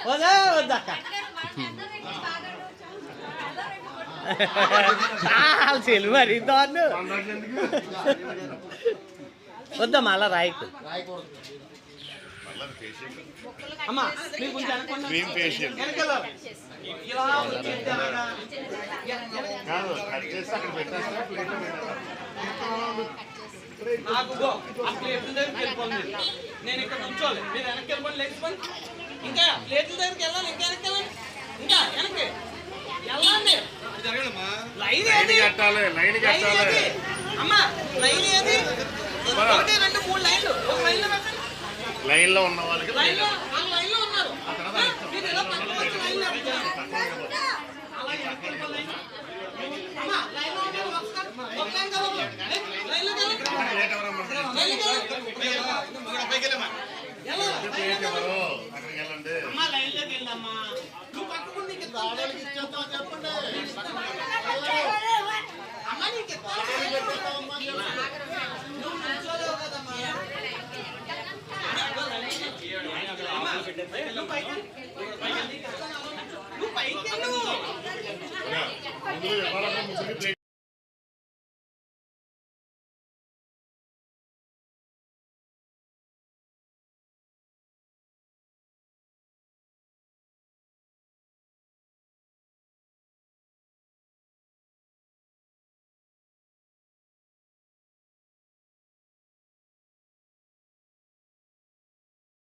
Wada వద్దక్క cell మరి దాన్ని వద్దమ్మా అలా రాయకు అమ్మా క్రీమ్ ఫేషియల్ నేను ఇక్కడ కూర్చోవాలి మీరు వెనక్కి వెళ్ళిపోండి లేకపోండి ఇంకా ప్లేట్ల దగ్గరికి వెళ్ళాలి ఇంకా వెనక్కి వెళ్ళాలి ఇంకా వెనక్కి వెళ్ళండి లైన్ ఏది అమ్మా లైన్ ఏది 1 2 3 లైన్లు ఒక లైన్లో పెట్టండి లైన్ లో ఉన్న వాళ్ళకి లైన్లో ఉన్నారు మీరు ఎలా పక్కన వచ్చి లైన్లో అలా లైన్ అమ్మా లైన్లో ఉన్నారు ఒక లైన్ కలవాలి లైన్లో అమ్మా లైన్లోకి వెళ్ళమ్మా నువ్వు పక్కకుండా చెప్పండి అమ్మ నీకు నువ్వు నిల్చోలేవు కదమ్మా నువ్వు పైకి